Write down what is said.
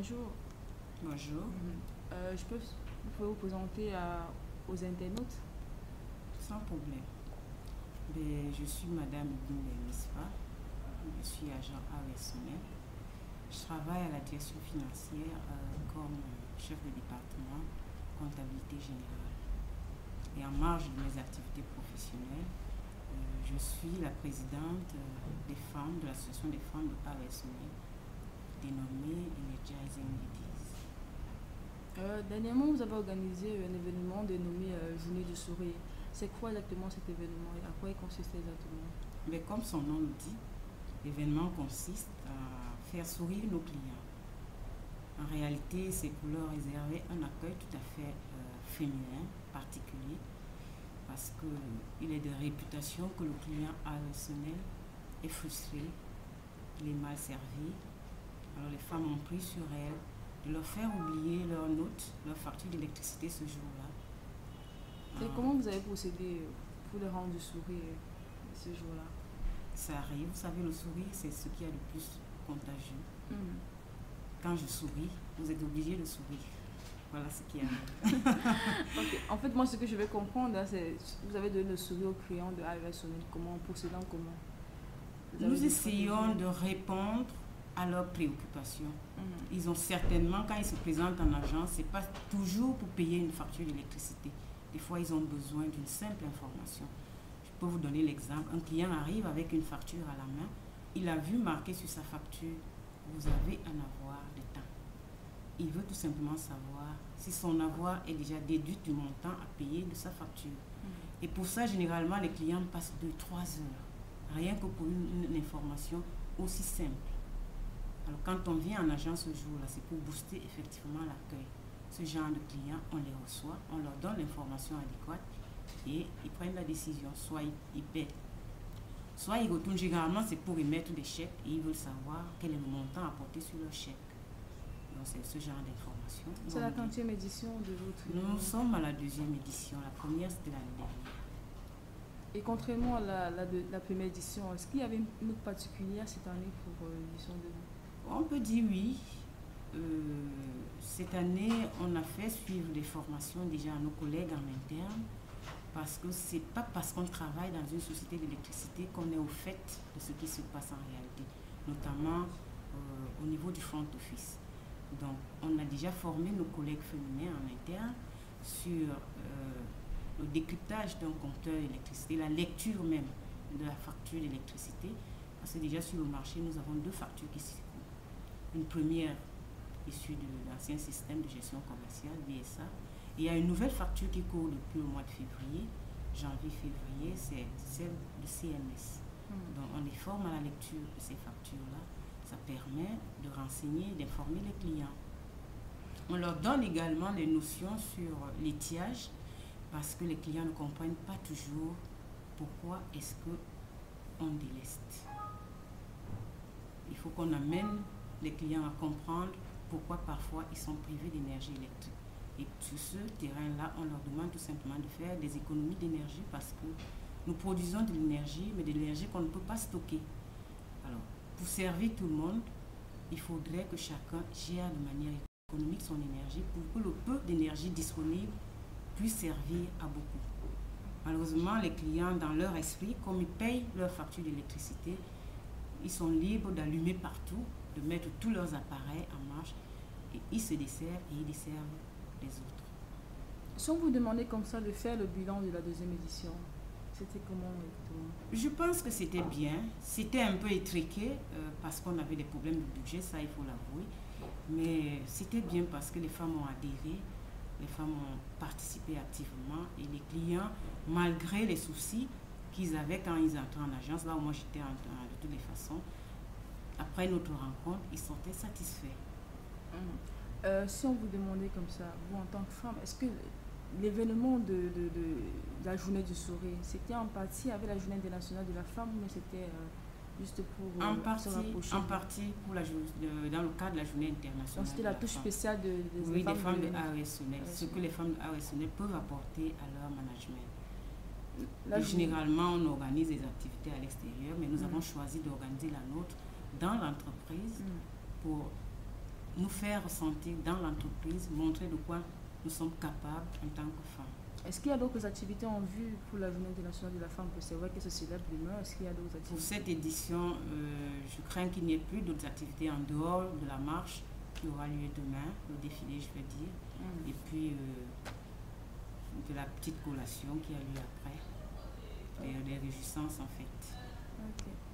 bonjour. Bonjour. Vous pouvez vous présenter aux internautes? Sans problème. Je suis Madame Ibn Mispa. Je suis agent AESONEL. Je travaille à la direction financière comme chef de département comptabilité générale. Et en marge de mes activités professionnelles, je suis la présidente des femmes, de l'association des femmes de AESONEL, dénommée Energizing Ladies. Dernièrement, vous avez organisé un événement dénommé Journée du sourire. C'est quoi exactement cet événement et à quoi il consiste exactement? Mais comme son nom le dit, l'événement consiste à faire sourire nos clients. En réalité, c'est pour leur réserver un accueil tout à fait féminin, particulier, parce qu'il est de réputation que le client AESONEL est frustré, il est mal servi. Alors les femmes ont pris sur elles de leur faire oublier leur note, leur facture d'électricité ce jour-là. Et comment vous avez procédé pour le rendre du sourire ce jour-là? Ça arrive, vous savez, le sourire, c'est ce qui est le plus contagieux. Quand je souris, vous êtes obligé de sourire. Voilà ce qui arrive. Okay. En fait, moi, ce que je vais comprendre, c'est vous avez donné le sourire aux clients de AESONEL. Comment, procédant comment? Nous essayons de répondre à leurs préoccupations. Ils ont certainement, quand ils se présentent en agence, ce n'est pas toujours pour payer une facture d'électricité. Des fois, ils ont besoin d'une simple information. Je peux vous donner l'exemple. Un client arrive avec une facture à la main. Il a vu marqué sur sa facture, vous avez un avoir de temps. Il veut tout simplement savoir si son avoir est déjà déduit du montant à payer de sa facture. Et pour ça, généralement, les clients passent 2-3 heures. Rien que pour une information aussi simple. Alors quand on vient en agence ce jour-là, c'est pour booster effectivement l'accueil. Ce genre de clients, on les reçoit, on leur donne l'information adéquate et ils prennent la décision. Soit ils paient, soit ils retournent. Généralement, c'est pour émettre des chèques et ils veulent savoir quel est le montant apporté sur leur chèque. Donc c'est ce genre d'information. C'est la 40e édition de votre... Nous sommes à la 2e édition. La première, c'était l'année dernière. Et contrairement à la première édition, est-ce qu'il y avait une note particulière cette année pour l'édition de... On peut dire oui. Cette année, on a fait suivre des formations déjà à nos collègues en interne parce que ce n'est pas parce qu'on travaille dans une société d'électricité qu'on est au fait de ce qui se passe en réalité, notamment au niveau du front office. Donc, on a déjà formé nos collègues féminins en interne sur le décryptage d'un compteur d'électricité, la lecture même de la facture d'électricité, parce que déjà sur le marché, nous avons 2 factures qui circulent. Une première issue de l'ancien système de gestion commerciale, BSA. Et il y a une nouvelle facture qui court depuis le mois de février, janvier-février, c'est celle de CMS. Donc on les forme à la lecture de ces factures-là. Ça permet de renseigner, d'informer les clients. On leur donne également les notions sur l'étiage, parce que les clients ne comprennent pas toujours pourquoi est-ce qu'on déleste. Il faut qu'on amène les clients à comprendre pourquoi parfois ils sont privés d'énergie électrique. Et sur ce terrain-là, on leur demande tout simplement de faire des économies d'énergie parce que nous produisons de l'énergie, mais de l'énergie qu'on ne peut pas stocker. Alors, pour servir tout le monde, il faudrait que chacun gère de manière économique son énergie pour que le peu d'énergie disponible puisse servir à beaucoup. Malheureusement, les clients, dans leur esprit, comme ils payent leur facture d'électricité, ils sont libres d'allumer partout, de mettre tous leurs appareils en marche et ils se desservent et ils desservent les autres. Si on vous demandait comme ça de faire le bilan de la 2e édition, c'était comment exactement? Je pense que c'était bien. C'était un peu étriqué parce qu'on avait des problèmes de budget, ça il faut l'avouer. Mais c'était bien parce que les femmes ont adhéré, les femmes ont participé activement et les clients, malgré les soucis qu'ils avaient quand ils entraient en agence, là où moi j'étais de toutes les façons, après notre rencontre, ils sortaient satisfaits. Si on vous demandait comme ça, vous en tant que femme, est-ce que l'événement de la journée du sourire, c'était en partie avec la journée internationale de la femme ou c'était juste pour se rapprocher? En partie pour dans le cadre de la journée internationale. Donc c'était la touche spéciale des femmes de AESONEL, ce que les femmes de AESONEL peuvent apporter à leur management. Généralement, on organise des activités à l'extérieur, mais nous avons choisi d'organiser la nôtre dans l'entreprise pour nous faire ressentir dans l'entreprise, montrer de quoi nous sommes capables en tant que femmes. Est-ce qu'il y a d'autres activités en vue pour la Journée internationale de la femme? C'est vrai que c'est célèbre demain. Est-ce qu'il y a d'autres activités? Pour cette édition, je crains qu'il n'y ait plus d'autres activités en dehors de la marche qui aura lieu demain, le défilé, je veux dire, et puis de la petite collation qui a lieu après, les réjouissances en fait. Ok.